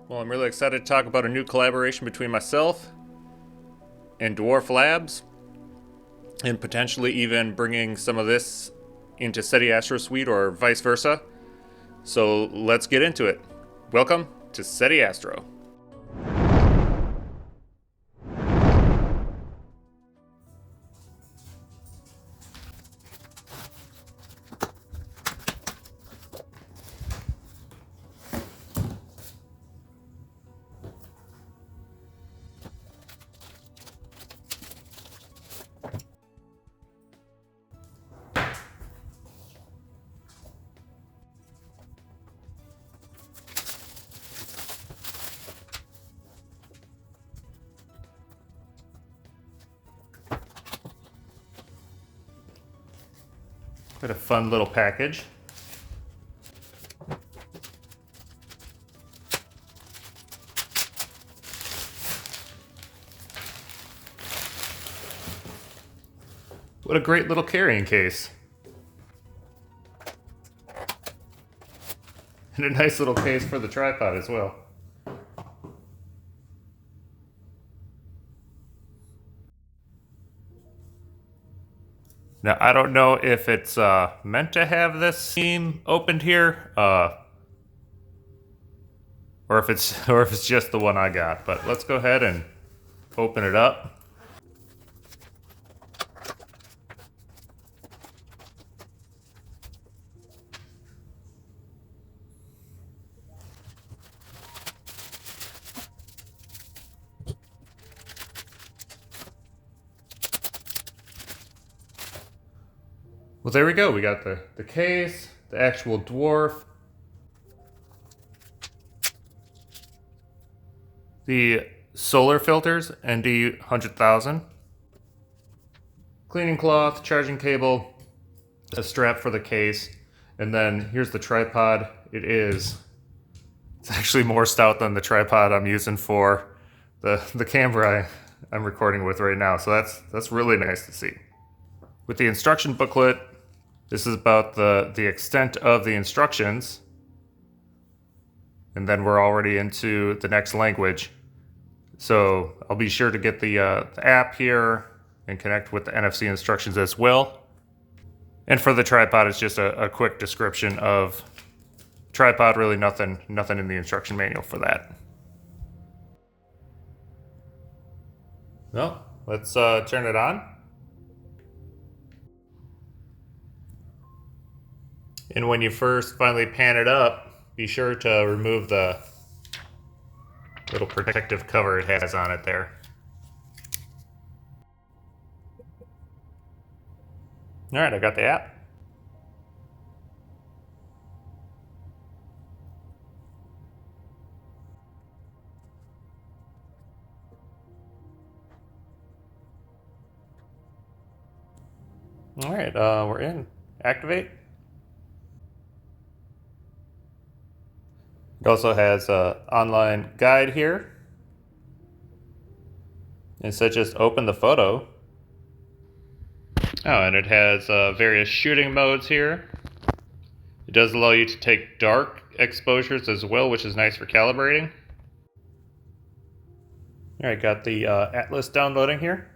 Well, I'm really excited to talk about a new collaboration between myself and Dwarf Labs, and potentially even bringing some of this into SetiAstroSuite or vice versa. So let's get into it. Welcome to SetiAstro. What a fun little package. What a great little carrying case. And a nice little case for the tripod as well. Now, I don't know if it's meant to have this seam opened here, or if it's just the one I got. But let's go ahead and open it up. Well, there we go. We got the case, the actual dwarf, the solar filters, ND 100,000, cleaning cloth, charging cable, a strap for the case, and then here's the tripod. It's actually more stout than the tripod I'm using for the camera I'm recording with right now. So that's really nice to see. With the instruction booklet, this is about the extent of the instructions. And then we're already into the next language. So I'll be sure to get the app here and connect with the NFC instructions as well. And for the tripod, it's just a quick description of tripod, really nothing in the instruction manual for that. Well, let's turn it on. And when you first finally pan it up, be sure to remove the little protective cover it has on it there. All right, I got the app. All right, we're in. Activate. It also has an online guide here. And so just open the photo. Oh, and it has various shooting modes here. It does allow you to take dark exposures as well, which is nice for calibrating. All right, got the Atlas downloading here.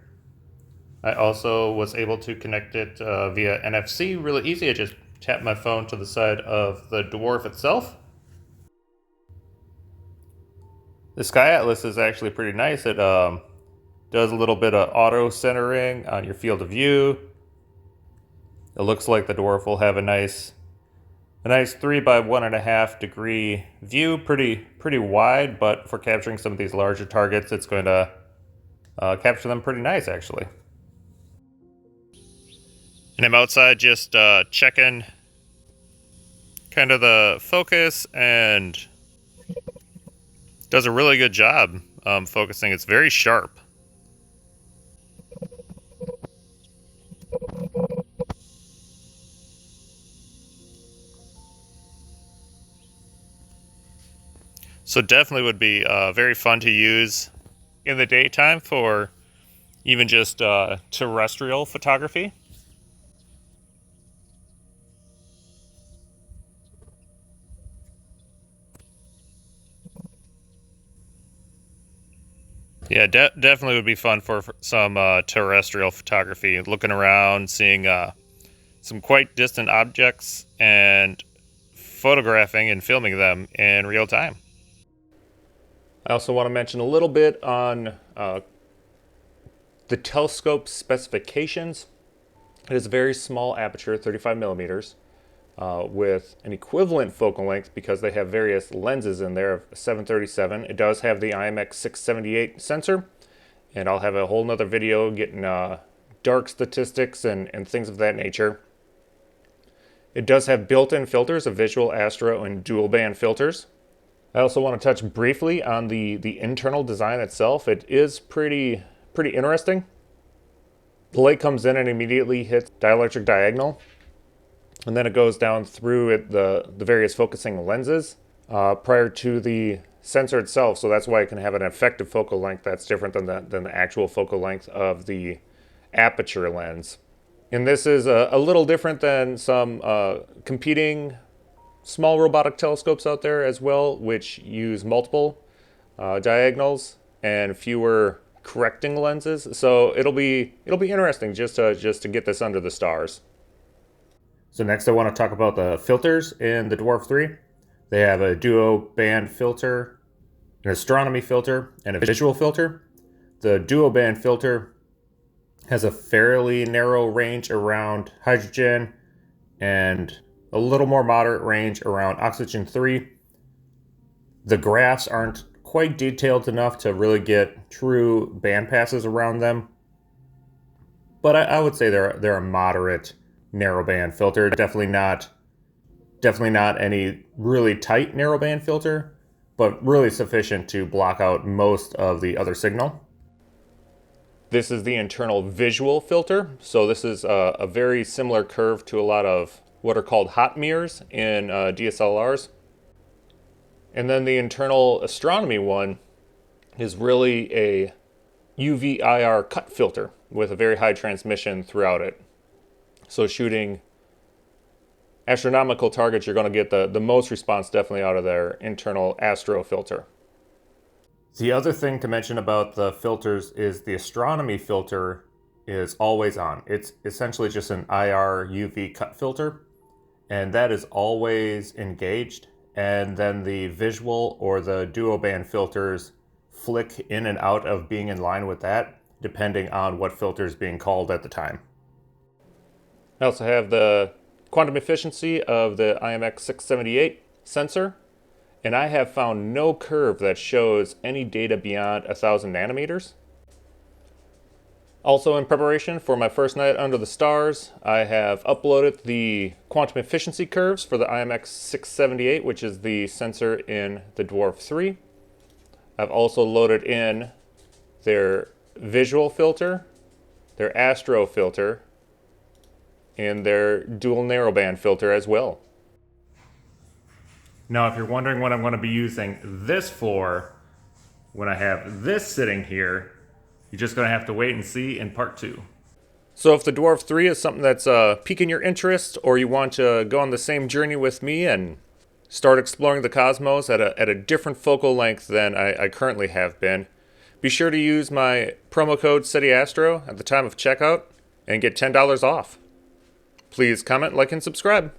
I also was able to connect it via NFC, really easy. I just tap my phone to the side of the Dwarf itself. The Sky Atlas is actually pretty nice. It does a little bit of auto centering on your field of view. It looks like the Dwarf will have a nice 3 by 1.5 degree view, pretty wide, but for capturing some of these larger targets, it's going to capture them pretty nice actually. And I'm outside just checking kind of the focus, and does a really good job focusing. It's very sharp. So definitely would be very fun to use in the daytime for even just terrestrial photography. Yeah, definitely would be fun for some terrestrial photography, looking around, seeing some quite distant objects, and photographing and filming them in real time. I also want to mention a little bit on the telescope specifications. It is a very small aperture, 35 millimeters, with an equivalent focal length because they have various lenses in there of 737. It does have the IMX678 sensor, and I'll have a whole nother video getting dark statistics and things of that nature. It does have built-in filters of visual, astro, and dual band filters. I also want to touch briefly on the internal design itself. It is pretty interesting. The light comes in and immediately hits dielectric diagonal, and then it goes down through the various focusing lenses prior to the sensor itself. So that's why it can have an effective focal length that's different than the actual focal length of the aperture lens. And this is a little different than some competing small robotic telescopes out there as well, which use multiple diagonals and fewer correcting lenses. So it'll be interesting just to get this under the stars. So next I want to talk about the filters in the Dwarf3. They have a duo band filter, an astronomy filter, and a visual filter. The duo band filter has a fairly narrow range around hydrogen and a little more moderate range around oxygen 3. The graphs aren't quite detailed enough to really get true band passes around them, but I would say they're a moderate narrowband filter. Definitely not any really tight narrowband filter, but really sufficient to block out most of the other signal. This is the internal visual filter. So this is a very similar curve to a lot of what are called hot mirrors in DSLRs. And then the internal astronomy one is really a UV-IR cut filter with a very high transmission throughout it. So shooting astronomical targets, you're going to get the most response definitely out of their internal Astro filter. The other thing to mention about the filters is the astronomy filter is always on. It's essentially just an IR UV cut filter, and that is always engaged. And then the visual or the duo band filters flick in and out of being in line with that, depending on what filter is being called at the time. I also have the quantum efficiency of the IMX678 sensor, and I have found no curve that shows any data beyond 1,000 nanometers. Also, in preparation for my first night under the stars, I have uploaded the quantum efficiency curves for the IMX678, which is the sensor in the Dwarf3. I've also loaded in their visual filter, their Astro filter, and their dual narrowband filter as well. Now, if you're wondering what I'm going to be using this for when I have this sitting here, you're just going to have to wait and see in part 2. So if the Dwarf3 is something that's piquing your interest, or you want to go on the same journey with me and start exploring the cosmos at a different focal length than I currently have been, be sure to use my promo code SetiAstro at the time of checkout and get $10 off. Please comment, like, and subscribe.